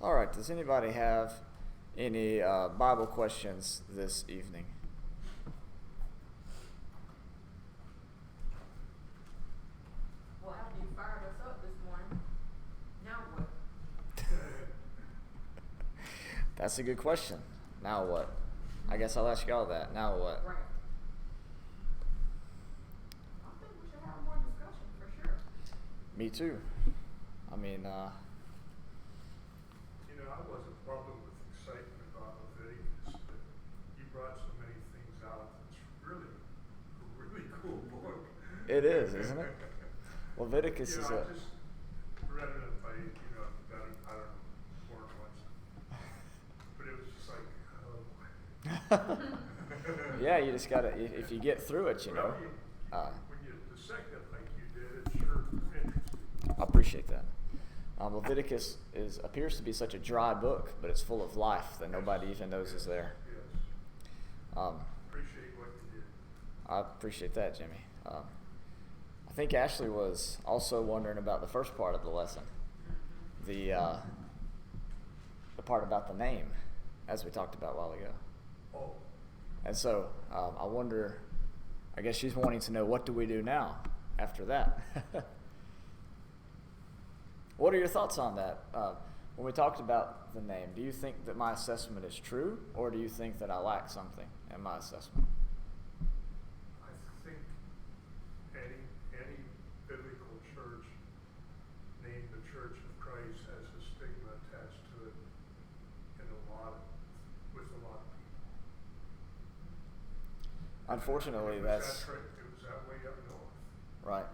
All right, does anybody have any Bible questions this evening? Well, after you fired us up this morning, now what? That's a good question. Now what? I guess I'll ask y'all that. Now what? Right. I think we should have more discussion for sure. Me too. I mean, I wasn't bubbling with excitement about Leviticus, but you brought so many things out. It's really a really cool book. it is, isn't it? Leviticus is I just read it if I got it, I don't know, more than once. But it was just like, oh boy. Yeah, you just gotta, if you get through it, When you dissect it like you did, it's sure interesting. I appreciate that. Leviticus appears to be such a dry book, but it's full of life that nobody even knows is there. Yes. Appreciate what you did. I appreciate that, Jimmy. I think Ashley was also wondering about the first part of the lesson, the part about the name, as we talked about a while ago. Oh. And so I wonder, I guess she's wanting to know, what do we do now after that? What are your thoughts on that? When we talked about the name, do you think that my assessment is true, or do you think that I lack something in my assessment? I think any biblical church named the Church of Christ has a stigma attached to it with a lot of people. Unfortunately, it was that way up north. Right.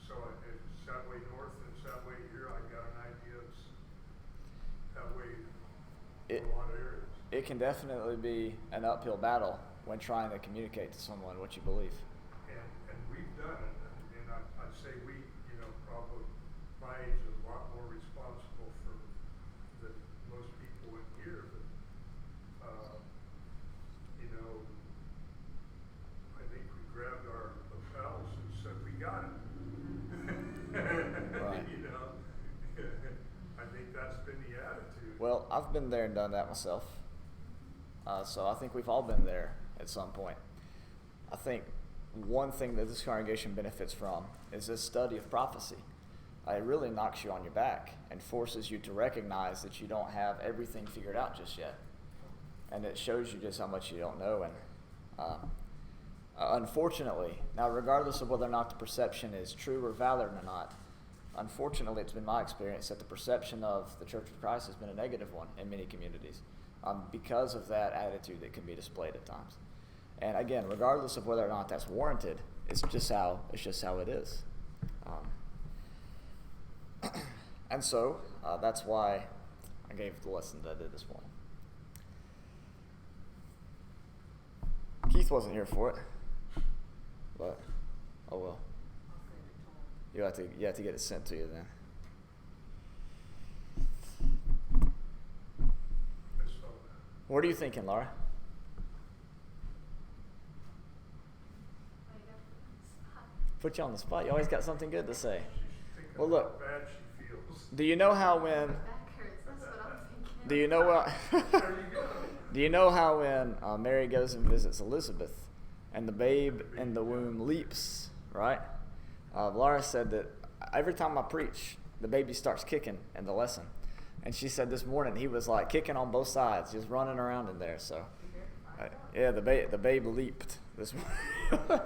So it's that way north and it's that way here. I got an idea it's that way in a lot of areas. It can definitely be an uphill battle when trying to communicate to someone what you believe. And we've done it. And I'd say we, probably my age is a lot more responsible for than most people in here. But, I think we grabbed our lapels and said, we got it. Right. I think that's been the attitude. Well, I've been there and done that myself. So I think we've all been there at some point. I think one thing that this congregation benefits from is this study of prophecy. It really knocks you on your back and forces you to recognize that you don't have everything figured out just yet. And it shows you just how much you don't know. And unfortunately, now regardless of whether or not the perception is true or valid or not, unfortunately it's been my experience that the perception of the Church of Christ has been a negative one in many communities because of that attitude that can be displayed at times. And again, regardless of whether or not that's warranted, it's just how it is. And so that's why I gave the lesson that I did this morning. Keith wasn't here for it, but oh well. You have to get it sent to you then. What are you thinking, Laura? Put you on the spot. You always got something good to say. Well, look. How bad she feels. Do you know how when? Back hurts. That's what I'm thinking. Do you know what? There you go. Do you know how when Mary goes and visits Elizabeth, and the babe in the womb leaps, right? Laura said that every time I preach, the baby starts kicking in the lesson. And she said this morning he was like kicking on both sides, just running around in there. So, yeah, the babe leaped this morning.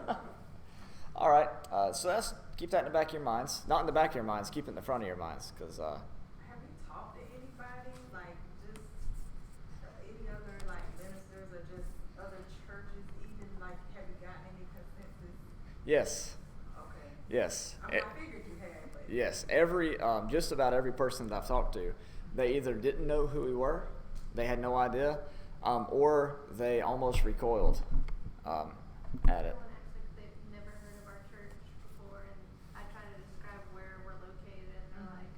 All right, so keep that in the back of your minds. Not in the back of your minds, keep it in the front of your minds, because. Have you talked to anybody, like just any other like ministers or just other churches, even like have you gotten any consensus? Yes. Okay. Yes. I figured you had, but. Yes, just about every person that I've talked to, they either didn't know who we were, they had no idea, or they almost recoiled at it. They've never heard of our church before, and I try to describe where we're located, and they're like,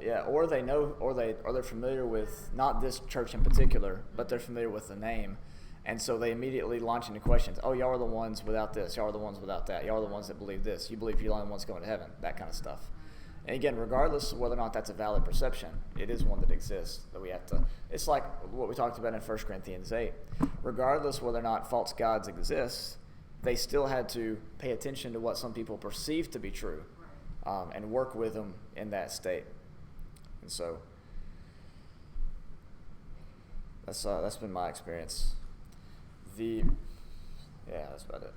okay. Or they know, or they're familiar with not this church in particular, but they're familiar with the name, and so they immediately launch into questions. Oh, y'all are the ones without this. Y'all are the ones without that. Y'all are the ones that believe this. You believe you're the only ones going to heaven. That kind of stuff. And again, regardless of whether or not that's a valid perception, it is one that exists that we have to. It's like what we talked about in 1 Corinthians 8. Regardless whether or not false gods exist, they still had to pay attention to what some people perceive to be true, and work with them in that state. And so that's been my experience. That's about it.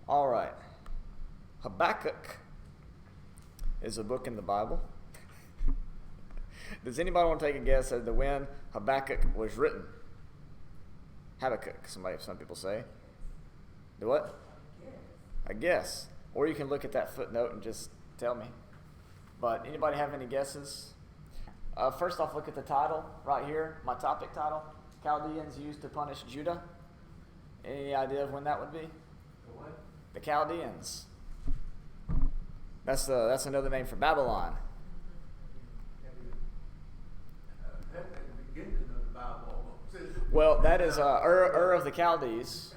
All right. Habakkuk is a book in the Bible. Does anybody want to take a guess as to when Habakkuk was written? Habakkuk, some people say. Do what? A guess. Or you can look at that footnote and just tell me. But anybody have any guesses? First off, look at the title right here, my topic title. Chaldeans used to punish Judah. Any idea of when that would be? The what? The Chaldeans. That's another name for Babylon. That's at the beginning of the Bible. Well, that is Ur of the Chaldees.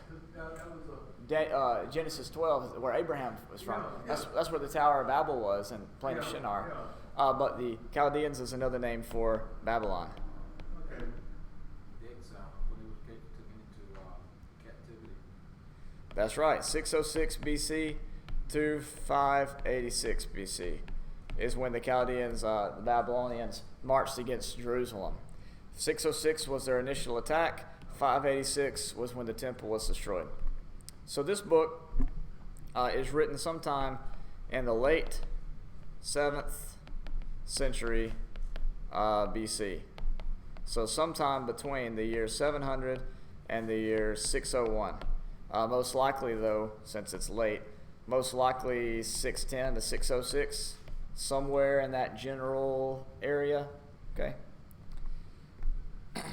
That was Genesis 12, where Abraham was from. Yeah. That's where the Tower of Babel was, in plain of Yeah, Shinar. yeah. But the Chaldeans is another name for Babylon. Okay. The exile, when he was taken into captivity. That's right. 606 BC to 586 BC is when the Chaldeans, the Babylonians, marched against Jerusalem. 606 was their initial attack. 586 was when the temple was destroyed. So this book is written sometime in the late 7th century BC. So sometime between the year 700 and the year 601. Most likely, though, since it's late, most likely 610 to 606, somewhere in that general area. Okay.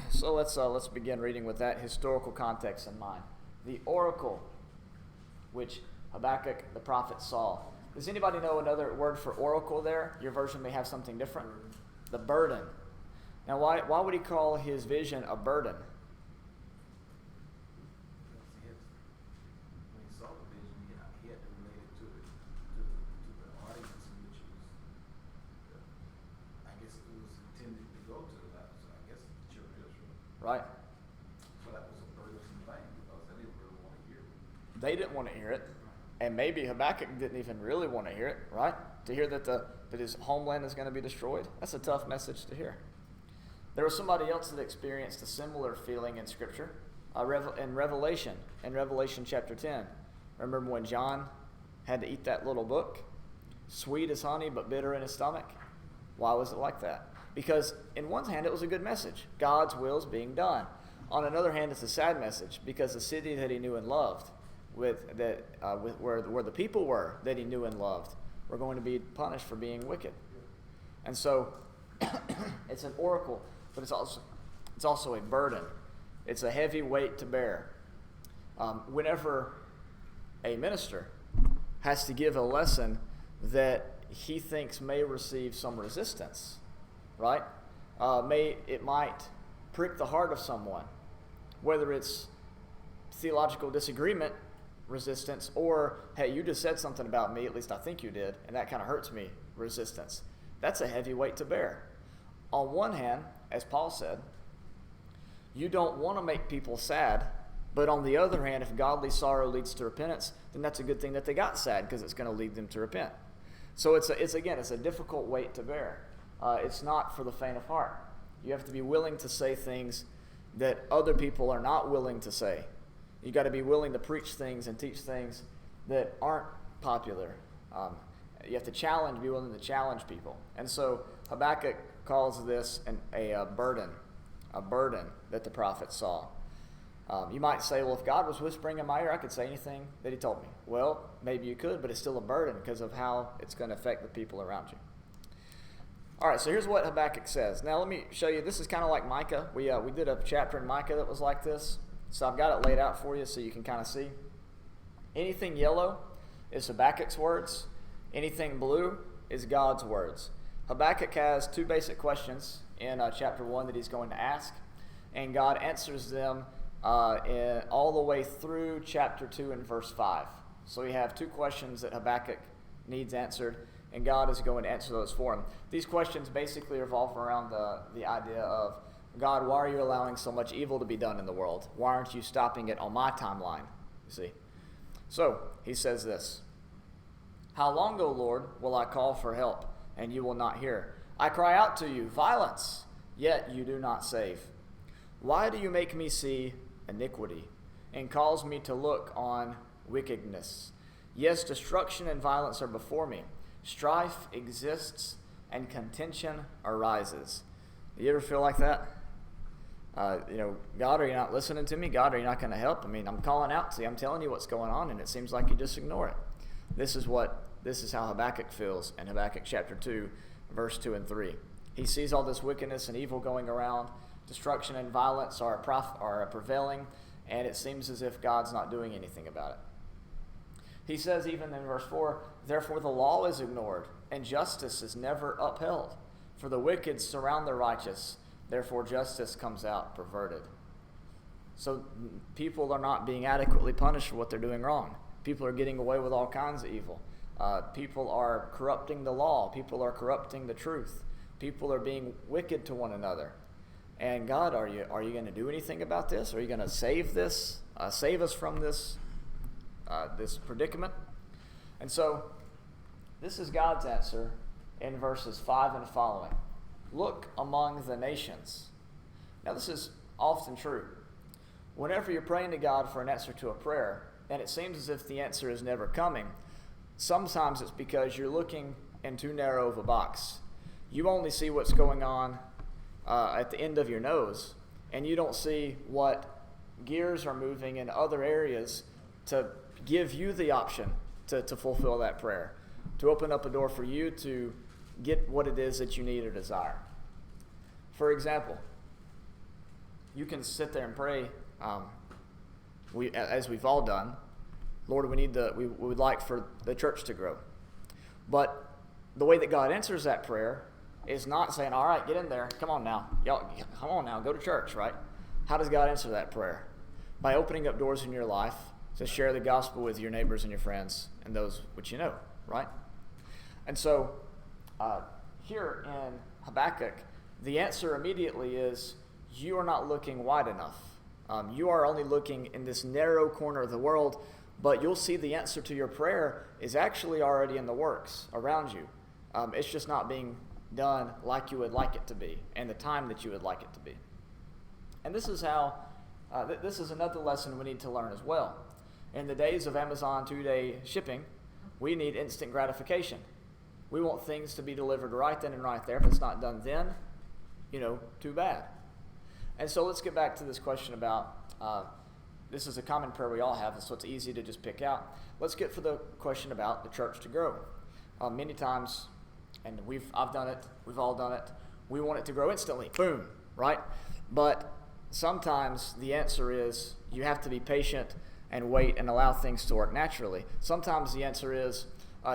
So let's begin reading with that historical context in mind. The oracle which Habakkuk the prophet saw. Does anybody know another word for oracle there? Your version may have something different. The burden. Now, why would he call his vision a burden? When he saw the vision, he had to relate it to the audience in which it was, I guess it was intended to go to. So I guess it's the children of Israel. Right? So that was a burdensome thing because they didn't really want to hear it. They didn't want to hear it. And maybe Habakkuk didn't even really want to hear it, right? To hear that his homeland is going to be destroyed. That's a tough message to hear. There was somebody else that experienced a similar feeling in Scripture. In Revelation chapter 10. Remember when John had to eat that little book? Sweet as honey, but bitter in his stomach. Why was it like that? Because in one hand, it was a good message. God's will is being done. On another hand, it's a sad message because the city that he knew and loved, where the people were that he knew and loved, were going to be punished for being wicked. And so it's an oracle, but it's also a burden. It's a heavy weight to bear. Whenever a minister has to give a lesson that he thinks may receive some resistance, right? It might prick the heart of someone, whether it's theological disagreement, resistance, or, hey, you just said something about me, at least I think you did, and that kind of hurts me, resistance. That's a heavy weight to bear. On one hand, as Paul said, you don't want to make people sad, but on the other hand, if godly sorrow leads to repentance, then that's a good thing that they got sad because it's going to lead them to repent. So it's a difficult weight to bear. It's not for the faint of heart. You have to be willing to say things that other people are not willing to say. You got to be willing to preach things and teach things that aren't popular. You have to be willing to challenge people. And so Habakkuk calls this a burden that the prophet saw. You might say, well, if God was whispering in my ear, I could say anything that he told me. Well, maybe you could, but it's still a burden because of how it's going to affect the people around you. All right, so here's what Habakkuk says. Now let me show you. This is kind of like Micah. We did a chapter in Micah that was like this. So I've got it laid out for you so you can kind of see. Anything yellow is Habakkuk's words. Anything blue is God's words. Habakkuk has two basic questions in chapter 1 that he's going to ask, and God answers them all the way through chapter 2 and verse 5. So we have two questions that Habakkuk needs answered, and God is going to answer those for him. These questions basically revolve around the idea of, God, why are you allowing so much evil to be done in the world? Why aren't you stopping it on my timeline? You see? So he says this, how long, O Lord, will I call for help, and you will not hear? I cry out to you, violence, yet you do not save. Why do you make me see iniquity, and cause me to look on wickedness? Yes, destruction and violence are before me. Strife exists, and contention arises. Do you ever feel like that? God, are you not listening to me? God, are you not going to help? I mean, I'm calling out to you. I'm telling you what's going on, and it seems like you just ignore it. This is how Habakkuk feels in Habakkuk chapter 2, verse 2 and 3. He sees all this wickedness and evil going around. Destruction and violence are prevailing, and it seems as if God's not doing anything about it. He says even in verse 4, therefore the law is ignored, and justice is never upheld. For the wicked surround the righteous, therefore justice comes out perverted. So people are not being adequately punished for what they're doing wrong. People are getting away with all kinds of evil. People are corrupting the law. People are corrupting the truth. People are being wicked to one another. And God, are you going to do anything about this? Are you going to save us from this predicament? And so this is God's answer in verses 5 and following. Look among the nations. Now this is often true. Whenever you're praying to God for an answer to a prayer, and it seems as if the answer is never coming, sometimes it's because you're looking in too narrow of a box. You only see what's going on at the end of your nose, and you don't see what gears are moving in other areas to give you the option to fulfill that prayer, to open up a door for you to get what it is that you need or desire. For example, you can sit there and pray, as we've all done, Lord, we would like for the church to grow. But the way that God answers that prayer is not saying, all right, get in there, come on now, y'all, come on now, go to church, right? How does God answer that prayer? By opening up doors in your life to share the gospel with your neighbors and your friends and those which you know, right? And so here in Habakkuk, the answer immediately is, you are not looking wide enough. You are only looking in this narrow corner of the world, but you'll see the answer to your prayer is actually already in the works around you. It's just not being done like you would like it to be and the time that you would like it to be. And this is how, this is another lesson we need to learn as well. In the days of Amazon 2-day shipping, we need instant gratification. We want things to be delivered right then and right there. If it's not done then, too bad. And so let's get back to this question about, this is a common prayer we all have, so it's easy to just pick out. Let's get for the question about the church to grow. Many times, and I've done it, we've all done it, we want it to grow instantly, boom, right? But sometimes the answer is you have to be patient and wait and allow things to work naturally. Sometimes the answer is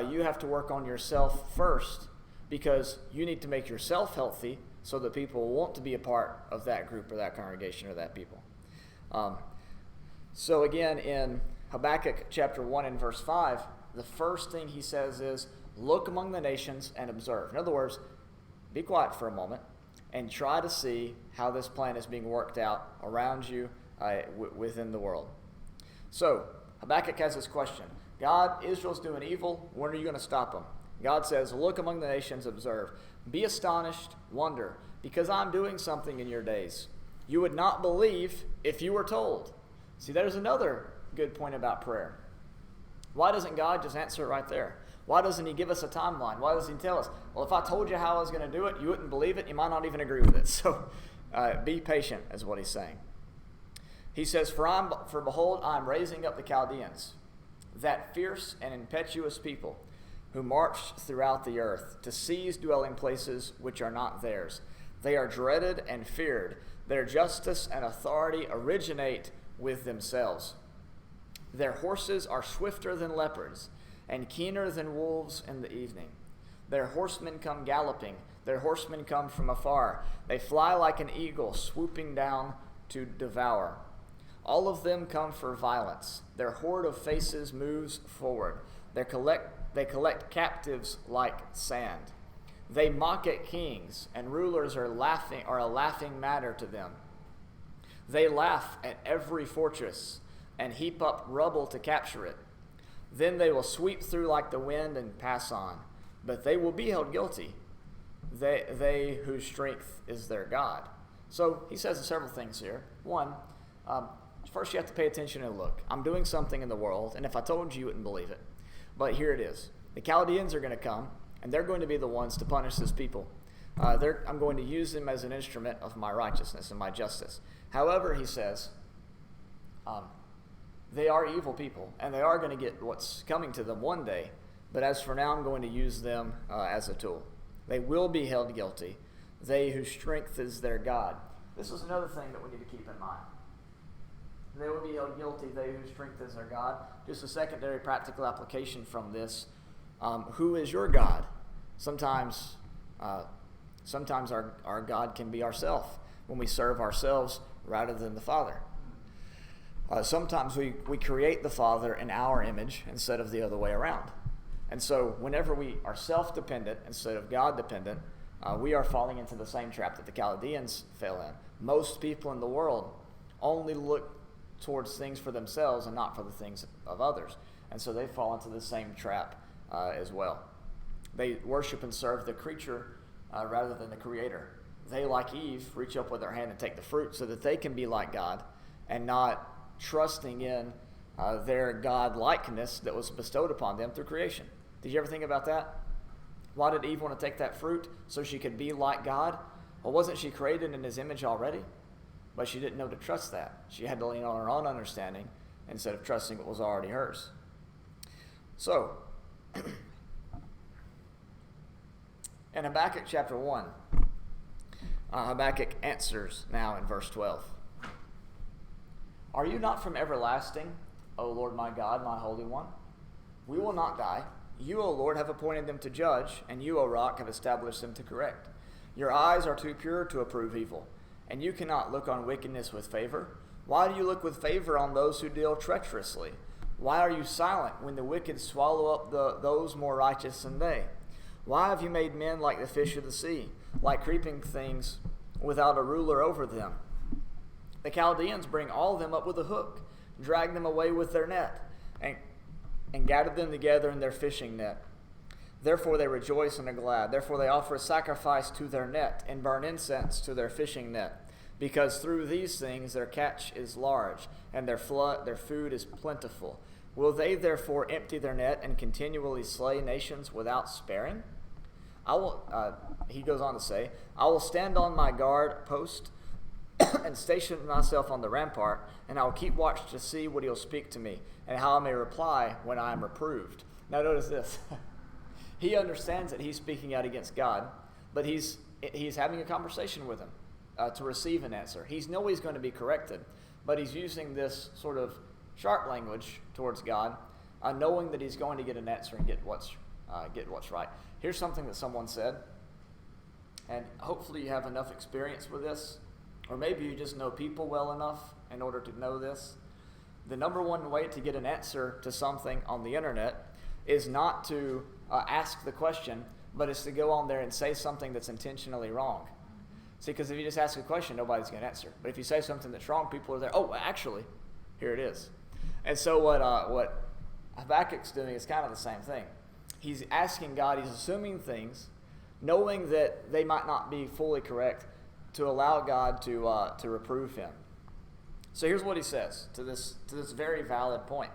you have to work on yourself first, because you need to make yourself healthy so that people want to be a part of that group or that congregation or that people. So again, in Habakkuk chapter 1 and verse 5, the first thing he says is, look among the nations and observe. In other words, be quiet for a moment and try to see how this plan is being worked out around you within the world. So Habakkuk has this question. God, Israel's doing evil. When are you going to stop them? God says, look among the nations, observe. Be astonished, wonder, because I'm doing something in your days. You would not believe if you were told. See, there's another good point about prayer. Why doesn't God just answer it right there? Why doesn't he give us a timeline? Why doesn't he tell us, well, if I told you how I was going to do it, you wouldn't believe it. You might not even agree with it. So be patient is what he's saying. He says, for behold, I am raising up the Chaldeans, that fierce and impetuous people who march throughout the earth to seize dwelling places which are not theirs. They are dreaded and feared. Their justice and authority originate with themselves. Their horses are swifter than leopards and keener than wolves in the evening. Their horsemen come galloping. Their horsemen come from afar. They fly like an eagle swooping down to devour. All of them come for violence. Their horde of faces moves forward. They collect captives like sand. They mock at kings, and rulers are a laughing matter to them. They laugh at every fortress and heap up rubble to capture it. Then they will sweep through like the wind and pass on, but they will be held guilty, they whose strength is their God. So he says several things here. One, first you have to pay attention and look. I'm doing something in the world, and if I told you, you wouldn't believe it. But here it is. The Chaldeans are going to come, and they're going to be the ones to punish this people. I'm going to use them as an instrument of my righteousness and my justice. However, he says, they are evil people, and they are going to get what's coming to them one day. But as for now, I'm going to use them as a tool. They will be held guilty, they whose strength is their God. This is another thing that we need to keep in mind. They will be held guilty, they whose strength is their God. Just a secondary practical application from this. Who is your God? Sometimes our God can be ourselves when we serve ourselves rather than the Father. Sometimes we create the Father in our image instead of the other way around. And so whenever we are self-dependent instead of God-dependent, we are falling into the same trap that the Chaldeans fell in. Most people in the world only look towards things for themselves and not for the things of others. And so they fall into the same trap as well. They worship and serve the creature rather than the Creator. They, like Eve, reach up with their hand and take the fruit so that they can be like God and not trusting in their God-likeness that was bestowed upon them through creation. Did you ever think about that? Why did Eve want to take that fruit? So she could be like God? Well, wasn't she created in His image already? But she didn't know to trust that. She had to lean on her own understanding instead of trusting what was already hers. So, in Habakkuk chapter 1, Habakkuk answers now in verse 12. Are you not from everlasting, O Lord my God, my Holy One? We will not die. You, O Lord, have appointed them to judge, and you, O Rock, have established them to correct. Your eyes are too pure to approve evil, and you cannot look on wickedness with favor. Why do you look with favor on those who deal treacherously? Why are you silent when the wicked swallow up those more righteous than they? Why have you made men like the fish of the sea, like creeping things without a ruler over them? The Chaldeans bring all of them up with a hook, drag them away with their net, and gather them together in their fishing net. Therefore they rejoice and are glad. Therefore they offer a sacrifice to their net and burn incense to their fishing net. Because through these things their catch is large, and their food is plentiful. Will they therefore empty their net and continually slay nations without sparing? He goes on to say, I will stand on my guard post and station myself on the rampart, and I will keep watch to see what He'll speak to me, and how I may reply when I am reproved. Now notice this. He understands that he's speaking out against God, but he's having a conversation with Him to receive an answer. He knows he's going to be corrected, but he's using this sort of sharp language towards God, knowing that he's going to get an answer and get what's right. Here's something that someone said, and hopefully you have enough experience with this, or maybe you just know people well enough in order to know this. The number one way to get an answer to something on the internet is not to ask the question, but it's to go on there and say something that's intentionally wrong. See, because if you just ask a question, nobody's going to answer. But if you say something that's wrong, people are there, oh, actually, here it is. And so what Habakkuk's doing is kind of the same thing. He's asking God, he's assuming things, knowing that they might not be fully correct, to allow God to reprove him. So here's what he says to this very valid point.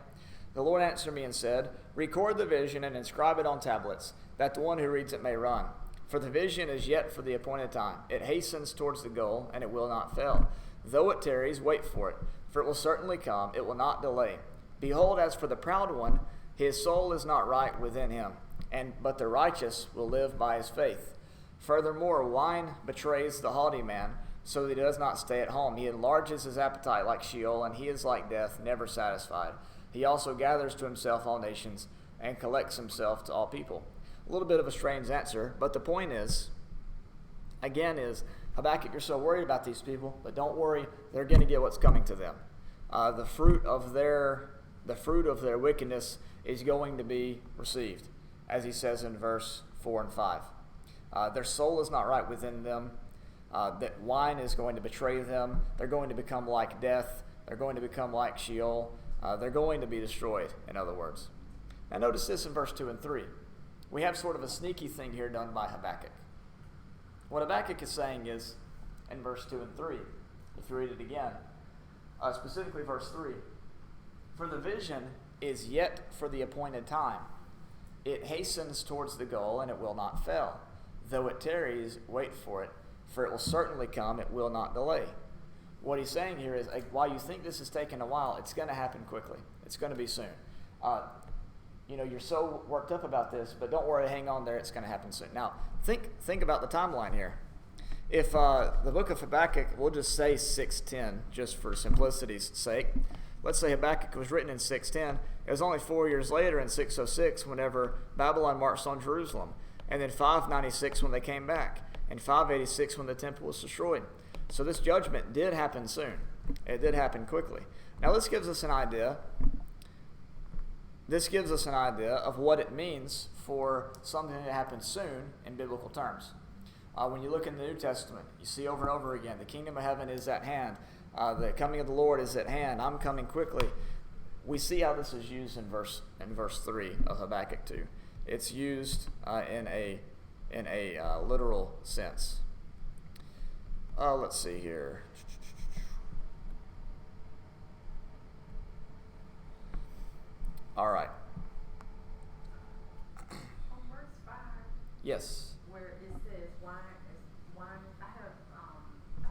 The Lord answered me and said, record the vision and inscribe it on tablets, that the one who reads it may run. For the vision is yet for the appointed time. It hastens towards the goal, and it will not fail. Though it tarries, wait for it, for it will certainly come. It will not delay. Behold, as for the proud one, his soul is not right within him, but the righteous will live by his faith. Furthermore, wine betrays the haughty man, so that he does not stay at home. He enlarges his appetite like Sheol, and he is like death, never satisfied. He also gathers to himself all nations, and collects himself to all people. A little bit of a strange answer, but the point is, Habakkuk, you're so worried about these people, but don't worry, they're going to get what's coming to them. the fruit of their wickedness is going to be received, as he says in verse 4 and 5. Their soul is not right within them. That wine is going to betray them. They're going to become like death. They're going to become like Sheol. They're going to be destroyed, in other words. Now notice this in verse 2 and 3. We have sort of a sneaky thing here done by Habakkuk. What Habakkuk is saying is, in verse 2 and 3, if you read it again, specifically verse 3, for the vision is yet for the appointed time. It hastens towards the goal, and it will not fail. Though it tarries, wait for it will certainly come, it will not delay. What he's saying here is, while you think this is taking a while, it's going to happen quickly. It's going to be soon. You're so worked up about this, but don't worry, hang on there, it's going to happen soon. Now, think about the timeline here. If the book of Habakkuk, we'll just say 610, just for simplicity's sake. Let's say Habakkuk was written in 610. It was only 4 years later in 606 whenever Babylon marched on Jerusalem. And then 596 when they came back. And 586 when the temple was destroyed. So this judgment did happen soon. It did happen quickly. Now this gives us an idea. This gives us an idea of what it means for something to happen soon in biblical terms. When you look in the New Testament, you see over and over again, the kingdom of heaven is at hand. The coming of the Lord is at hand. I'm coming quickly. We see how this is used in verse 3 of Habakkuk 2. It's used in a literal sense. Let's see here. All right. On verse 5, Yes. where it says wine, I have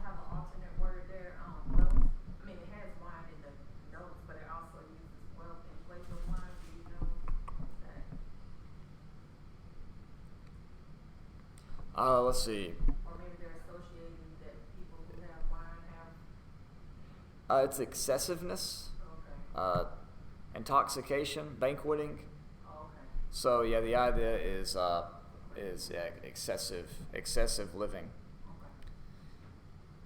an alternate word there. Wealth. I mean, it has wine in the notes, but it also uses wealth in place of wine. Do you know that? Let's see. Or maybe they're associating that people who have wine have. It's excessiveness, Okay. intoxication, banqueting. Oh, okay. So yeah, the idea is excessive living.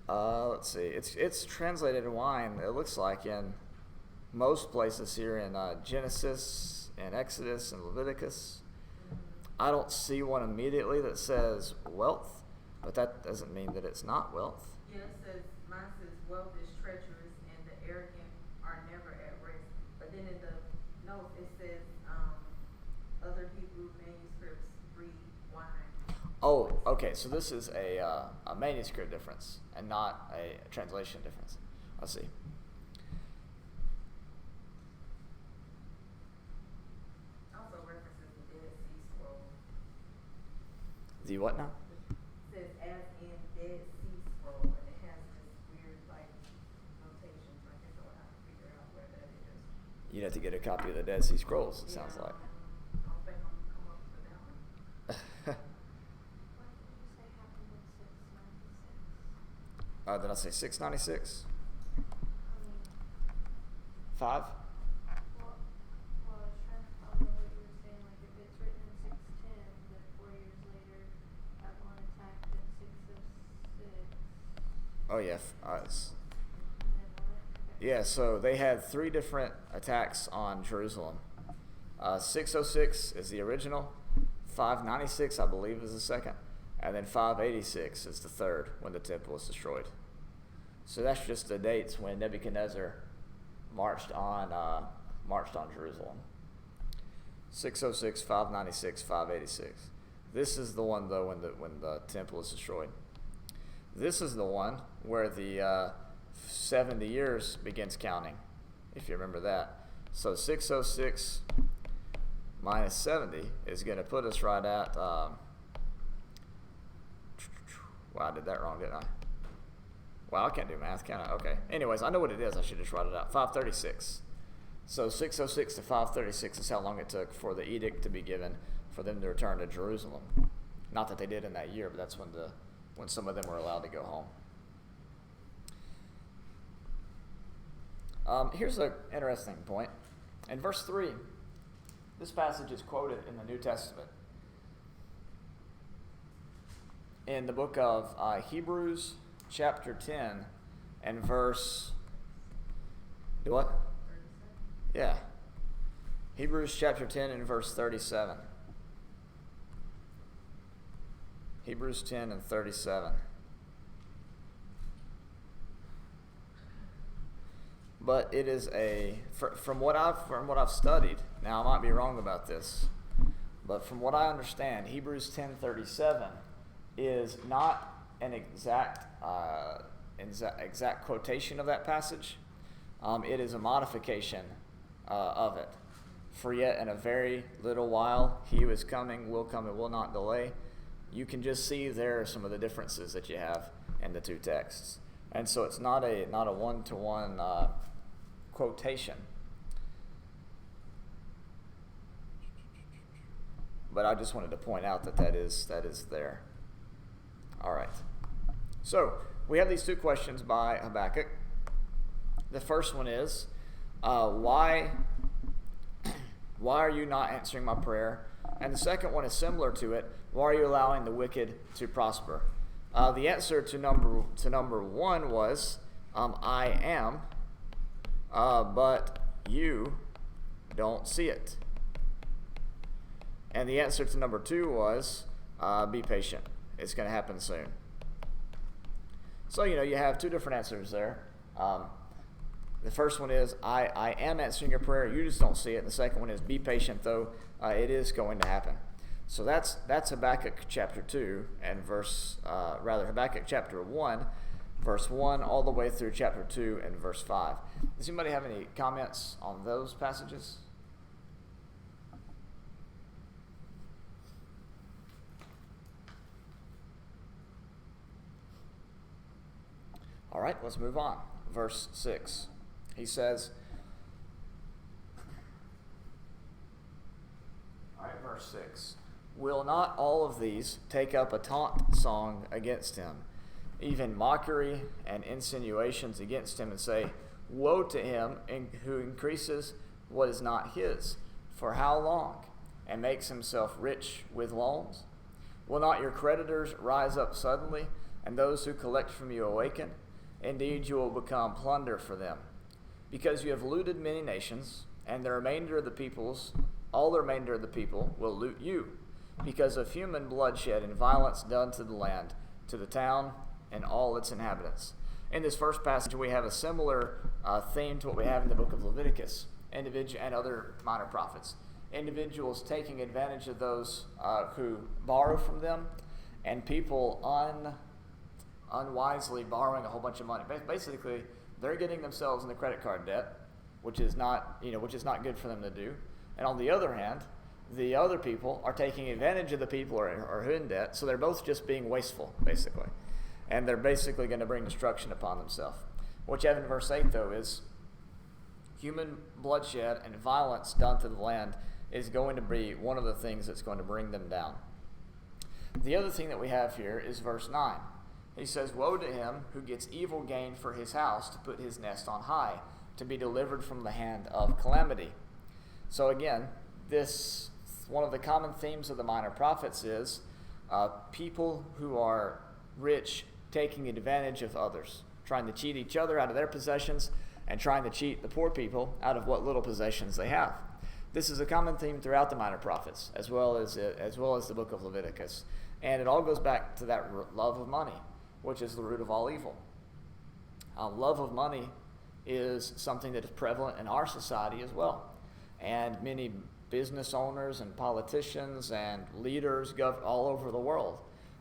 Okay. Let's see. It's translated wine. It looks like in most places here in Genesis and Exodus and Leviticus. I don't see one immediately that says wealth, but that doesn't mean that it's not wealth. Yeah, mine says wealth is treacherous and the arrogant are never at rest. But then in the notes it says other Hebrew manuscripts read wine. Oh, okay. So this is a manuscript difference and not a translation difference. I see. Also references the Dead Sea Scroll. The what now? It says as in Dead Sea Scroll, and it has this weird notations. I guess I'll have to figure out where that is. You'd have to get a copy of the Dead Sea Scrolls, it sounds like. I don't think I'm gonna come up with that one. What did you say happened in 696? Did I say 696? I mean, 5? well, I was trying to follow what you were saying. Like, if it's written in 610, then 4 years later, Babylon attacked in 606. Oh, yeah. And then what? Yeah, so they had 3 different attacks on Jerusalem. 606 is the original. 596, I believe, is the second. And then 586 is the third, when the temple was destroyed. So that's just the dates when Nebuchadnezzar marched on Jerusalem. 606, 596, 586. This is the one, though, when the temple is destroyed. This is the one where the 70 years begins counting, if you remember that. So 606 minus 70 is going to put us right at... Wow, I did that wrong, didn't I? Wow, I can't do math, can I? Okay. Anyways, I know what it is. I should just write it out. 536. So 606 to 536 is how long it took for the edict to be given for them to return to Jerusalem. Not that they did in that year, but that's when some of them were allowed to go home. Here's an interesting point. In verse 3, this passage is quoted in the New Testament. In the book of Hebrews, chapter 10, and verse Do what? 37. Yeah. Hebrews chapter 10 and verse 37. Hebrews 10 and 37. But it is from what I've studied. Now I might be wrong about this, but from what I understand, Hebrews 10:37 is not an exact quotation of that passage. It is a modification of it. For yet in a very little while he who is coming will come and will not delay. You can just see there are some of the differences that you have in the two texts, and so it's not a one-to-one quotation. But I just wanted to point out that is there. All right. So we have these two questions by Habakkuk. The first one is, why are you not answering my prayer? And the second one is similar to it. Why are you allowing the wicked to prosper? The answer to number one was, I am, but you don't see it. And the answer to number two was, be patient. It's going to happen soon. So, you have two different answers there. The first one is, I am answering your prayer, you just don't see it. And the second one is, be patient, though it is going to happen. So that's Habakkuk chapter 2 and Habakkuk chapter 1, verse 1, all the way through chapter 2 and verse 5. Does anybody have any comments on those passages? All right, let's move on. Verse 6. He says, all right, verse 6. Will not all of these take up a taunt song against him, even mockery and insinuations against him, and say, woe to him who increases what is not his? For how long? And makes himself rich with loans? Will not your creditors rise up suddenly, and those who collect from you awaken? Indeed, you will become plunder for them, because you have looted many nations, and the remainder of the peoples, all the remainder of the people will loot you, because of human bloodshed and violence done to the land, to the town, and all its inhabitants. In this first passage, we have a similar theme to what we have in the book of Leviticus, and other minor prophets. Individuals taking advantage of those who borrow from them, and people unwisely borrowing a whole bunch of money. Basically, they're getting themselves into credit card debt, which is not good for them to do. And on the other hand, the other people are taking advantage of the people who are in debt, so they're both just being wasteful, basically. And they're basically going to bring destruction upon themselves. What you have in verse 8, though, is human bloodshed and violence done to the land is going to be one of the things that's going to bring them down. The other thing that we have here is verse 9. He says, woe to him who gets evil gain for his house, to put his nest on high, to be delivered from the hand of calamity. So again, this one of the common themes of the minor prophets is people who are rich taking advantage of others, trying to cheat each other out of their possessions and trying to cheat the poor people out of what little possessions they have. This is a common theme throughout the minor prophets, as well as the book of Leviticus. And it all goes back to that love of money, which is the root of all evil. Love of money is something that is prevalent in our society as well. And many business owners and politicians and leaders all over the world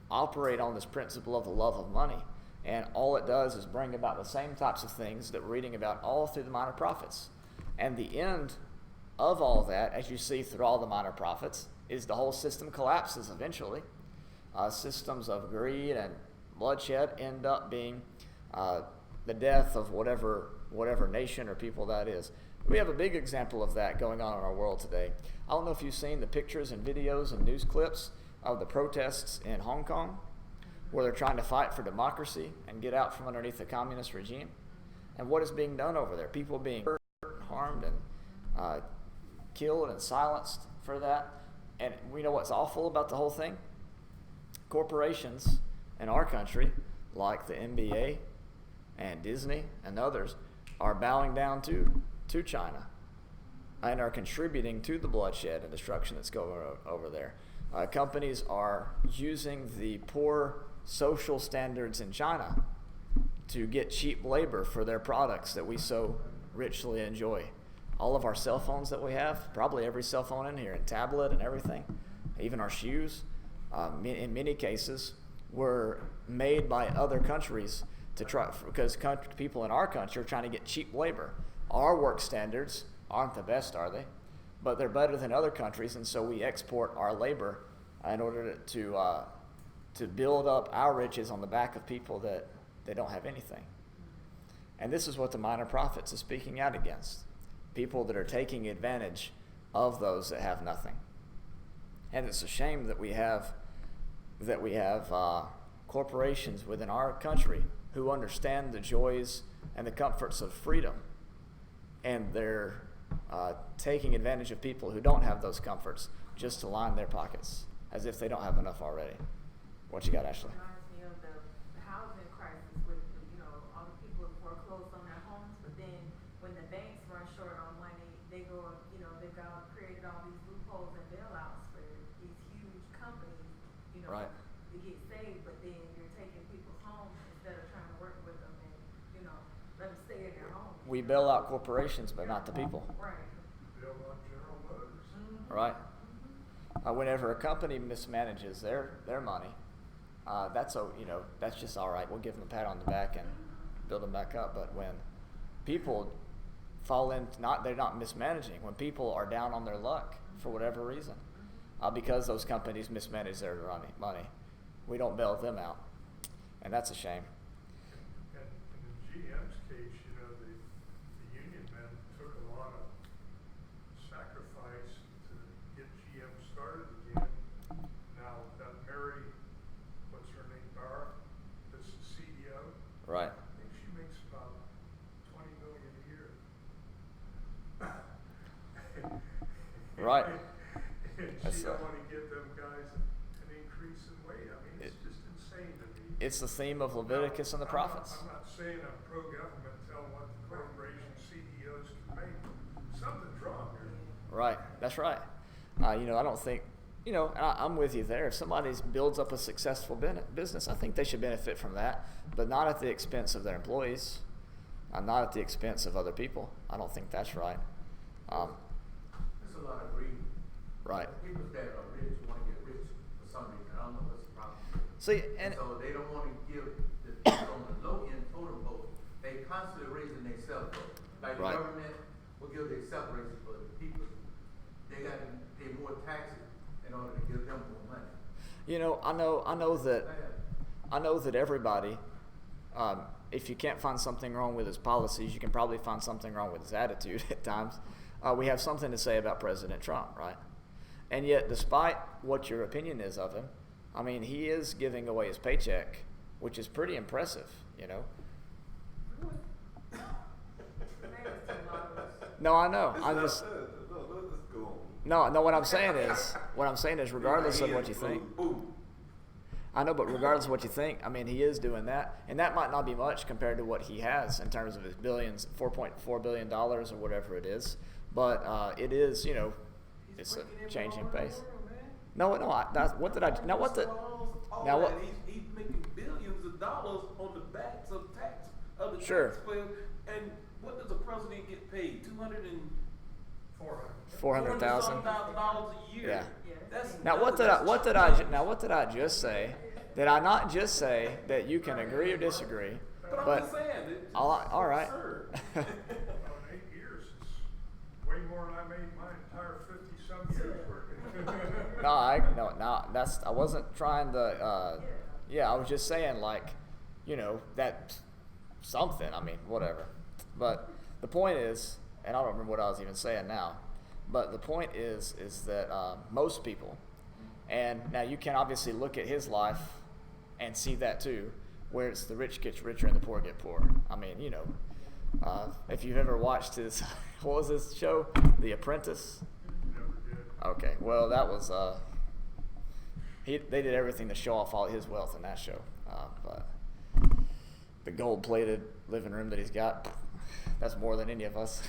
operate on this principle of the love of money. And all it does is bring about the same types of things that we're reading about all through the minor prophets. And the end of all that, as you see through all the minor prophets, is the whole system collapses eventually. Systems of greed and bloodshed end up being the death of whatever nation or people that is. We have a big example of that going on in our world today. I don't know if you've seen the pictures and videos and news clips of the protests in Hong Kong, where they're trying to fight for democracy and get out from underneath the communist regime. And what is being done over there? People being hurt, harmed, and killed and silenced for that. And we know what's awful about the whole thing? Corporations in our country, like the NBA and Disney and others, are bowing down to China and are contributing to the bloodshed and destruction that's going over there. Companies are using the poor social standards in China to get cheap labor for their products that we so richly enjoy. All of our cell phones that we have, probably every cell phone in here, and tablet and everything, even our shoes, in many cases, were made by other countries to try, because people in our country are trying to get cheap labor. Our work standards aren't the best, are they? But they're better than other countries, and so we export our labor in order to build up our riches on the back of people that they don't have anything. And this is what the minor prophets is speaking out against. People that are taking advantage of those that have nothing. And it's a shame that we have corporations within our country who understand the joys and the comforts of freedom, and they're taking advantage of people who don't have those comforts just to line their pockets, as if they don't have enough already. What you got, Ashley? Reminds me of the housing crisis with, all the people who foreclosed on their homes, but then when the banks run short on money, they go, they've created all these loopholes and bailouts for these huge companies, Right. to get saved, but then you're taking people's homes instead of trying to work with them and, let them stay in their homes. We bail out corporations, but not the people. Right. Bill on General Motors. Right. Whenever a company mismanages their money, that's just all right. We'll give them a pat on the back and build them back up. But when people fall in, they're not mismanaging. When people are down on their luck for whatever reason, because those companies mismanage their money, we don't bail them out, and that's a shame. And in GM's case, the union men took a lot of sacrifice to get GM started again. Now that Mary, what's her name, Barr, is the CEO. Right. I think she makes about $20 million a year. Right. And That's she don't want to give them guys an increase in weight. I mean, it's just insane to me. It's the theme of Leviticus and the prophets. I'm not saying I'm pro-government, tell what the corporation CEOs can make. Something's wrong here. Right. That's right. I don't think, I'm with you there. If somebody builds up a successful business, I think they should benefit from that, but not at the expense of their employees, not at the expense of other people. I don't think that's right. There's a lot of greed. Right. People that are rich want to get rich for some reason. I don't know what's the problem. See, and So they don't want to give the people on the low end totem pole. They constantly raising their self vote. Like Right. the government will give their self raises, but the people, they got to pay more taxes in order to give them more money. I know that everybody, if you can't find something wrong with his policies, you can probably find something wrong with his attitude at times. We have something to say about President Trump, right? And yet, despite what your opinion is of him, I mean, he is giving away his paycheck, which is pretty impressive, No, I know. I'm just. No, what I'm saying is, regardless of what you think. I know, but regardless of what you think, I mean, he is doing that, and that might not be much compared to what he has in terms of his billions, $4.4 billion or whatever it is. But it is, it's a changing pace. No. He's making billions of dollars on the backs of the Sure. taxpayer. And what does the president get paid? $400,000. a year. Yeah. That's Now what did I just say? Did I not just say that you can agree or disagree? But I'm just saying. It's all right. absurd. About 8 years, it's way more than I made my entire 50-some years working. I wasn't trying to. I was just saying that something. I mean, whatever. But the point is, and I don't remember what I was even saying now. But the point is that most people, and now you can obviously look at his life and see that too, where it's the rich gets richer and the poor get poorer. I mean, if you've ever watched his, what was his show? The Apprentice? Never did. Okay, well that was, they did everything to show off all his wealth in that show. But the gold-plated living room that he's got, That's more than any of us.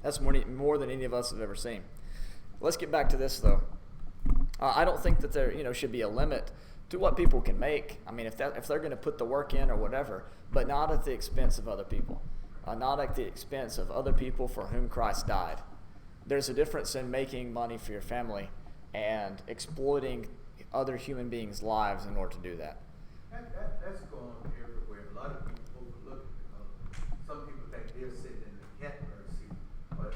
That's more than any of us have ever seen. Let's get back to this though. I don't think that there should be a limit to what people can make. I mean, if they're going to put the work in or whatever, but not at the expense of other people, not at the expense of other people for whom Christ died. There's a difference in making money for your family and exploiting other human beings' lives in order to do that. That's going on everywhere. A lot of people overlook it because some people think they're sitting in the catbird seat, but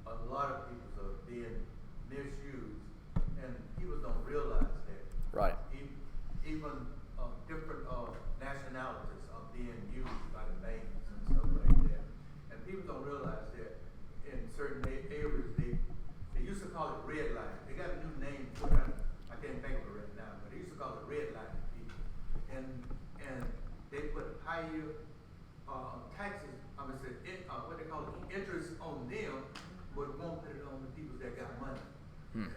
a lot of people are being misused, and people don't realize that. Right. Even different nationalities are being used by the banks and stuff like that. And people don't realize that in certain areas, they used to call it red line. They got a new name for it. I can't think of it right now, but they used to call it red line people. And they put higher taxes, what they call it, interest on them, but won't put it on the people that got money. And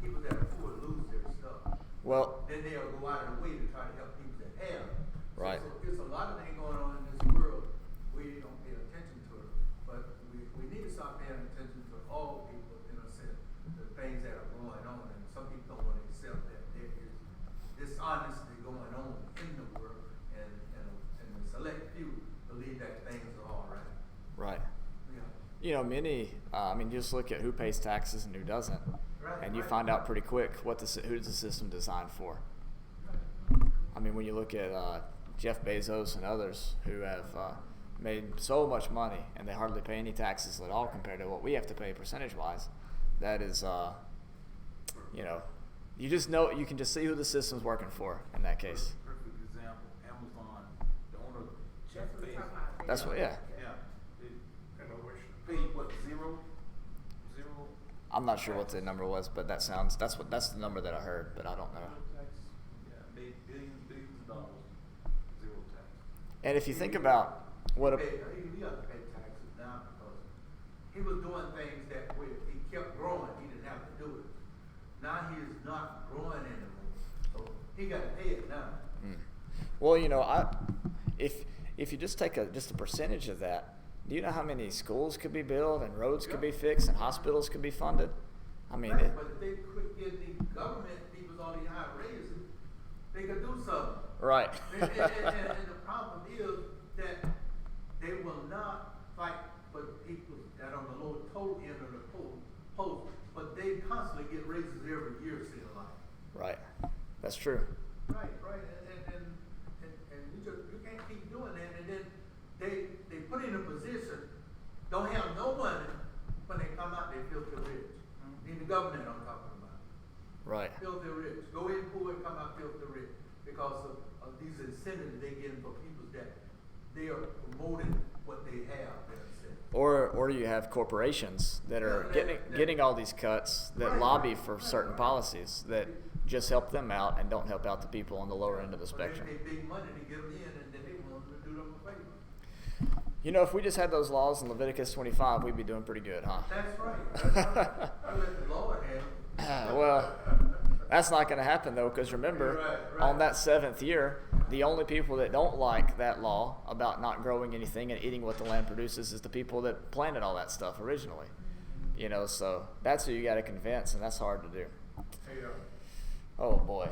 people that afford lose their stuff. Well, Then they'll go out of the way to try to help people that have. Right. So there's a lot of things going on in this world. We don't pay attention to it, but we need to start paying attention to all people in a sense, the things that are going on, and some people don't want to accept that there is dishonesty going on in the world, and the select few believe that things are all right. right. Yeah. Many. Just look at who pays taxes and who doesn't, Right, and you right. find out pretty quick who's the system designed for. I mean, when you look at Jeff Bezos and others who have made so much money and they hardly pay any taxes at all compared to what we have to pay percentage-wise, that is, you just know, you can just see who the system's working for in that case. Perfect example, Amazon, the owner, Jeff That's what we're Bezos. talking about. That's what, yeah. And I wish. Paid what, zero? I'm not sure what the number was, but that's the number that I heard, but I don't know. Tax, yeah, made billions of dollars, zero tax. And if you think about what a He got to pay taxes now because he was doing things that way. He kept growing, he didn't have to do it. Now he is not growing anymore, so he got to pay it now. Well, if you just take just a percentage of that, do you know how many schools could be built and roads could be fixed and hospitals could be funded? I mean, Right, but if they quit getting the government people all these high raises, they could do something. right. And the problem is that they will not fight for people that are on the low total end of the post, but they constantly get raises every year, seem like. Right. That's true. Right, and you can't keep doing that, and then they put in a position, don't have no money, when they come out, they filthy rich. In the government I'm talking about. Right. Filthy rich. Go in poor and come out filthy rich because of these incentives they get for people that they are promoting what they have. Or you have corporations that are getting all these cuts that lobby for certain policies that just help them out and don't help out the people on the lower end of the spectrum. They pay big money to get them in, and then they want to do them a favor. If we just had those laws in Leviticus 25, we'd be doing pretty good, huh? That's right. I let the Lord have it. Well, that's not going to happen, though, because remember, Right. on that 7th year, the only people that don't like that law about not growing anything and eating what the land produces is the people that planted all that stuff originally. So that's who you got to convince, and that's hard to do. Hey, Oh, boy.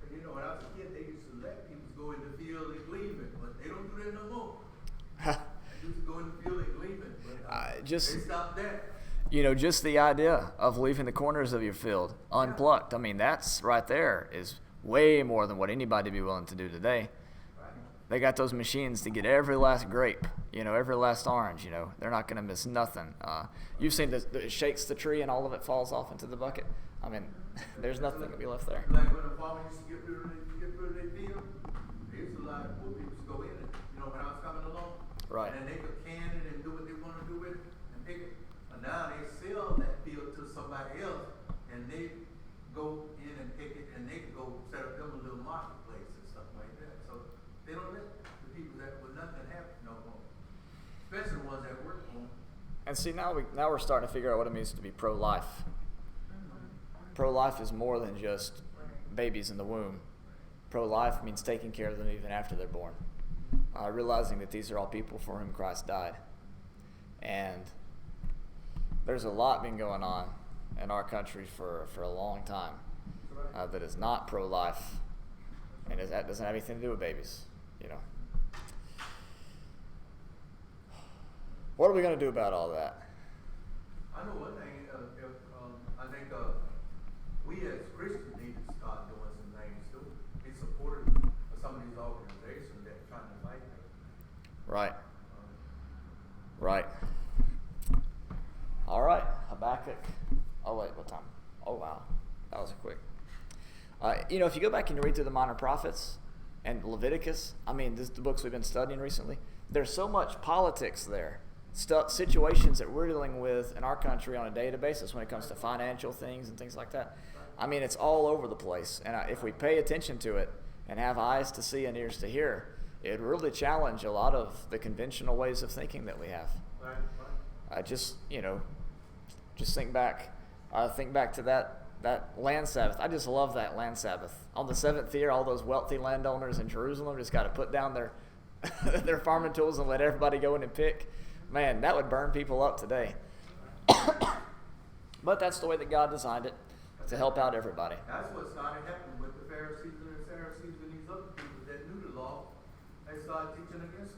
when I was a kid, they used to let people go in the field and glean it, but they don't do that no more. They used to go in the field and glean it, but they stopped that. Just the idea of leaving the corners of your field unplucked. I mean, that's right there is way more than what anybody would be willing to do today. Right. They got those machines to get every last grape, every last orange. They're not going to miss nothing. You've seen it shakes the tree and all of it falls off into the bucket. I mean, there's nothing to be left there. Like when the farmer used to get rid of their field, there used a lot of poor people to go in it, when I was coming along. Right. And they could can it and do what they want to do with it and pick it. And now they sell that field to somebody else, and they go in and pick it, and they can go set up them a little marketplace and stuff like that. So they don't let the people that with nothing happen no more, especially the ones that work for them. And see, now we're starting to figure out what it means to be pro-life. Pro-life is more than just babies in the womb. Pro-life means taking care of them even after they're born. Realizing that these are all people for whom Christ died. And there's a lot been going on in our country for a long time that is not pro-life, and that doesn't have anything to do with babies, you know. What are we going to do about all that? I know one thing, I think we as Christians need to start doing some things too. Be supportive of some of these organizations that are trying to fight that. Right. Right. All right, Habakkuk. Oh, wait, what time? Oh, wow. That was quick. You know, if you go back and you read through the minor prophets and Leviticus, I mean, this is the books we've been studying recently, there's so much politics there. Situations that we're dealing with in our country on a daily basis when it comes to financial things and things like that. I mean, it's all over the place. And if we pay attention to it and have eyes to see and ears to hear, it really challenge a lot of the conventional ways of thinking that we have. Just think back to that land Sabbath. I just love that land Sabbath. On the seventh year, all those wealthy landowners in Jerusalem just got to put down their their farming tools and let everybody go in and pick. Man, that would burn people up today. But that's the way that God designed it, to help out everybody. That's what started happening with the Pharisees and the Sadducees and these other people that knew the law. They started teaching against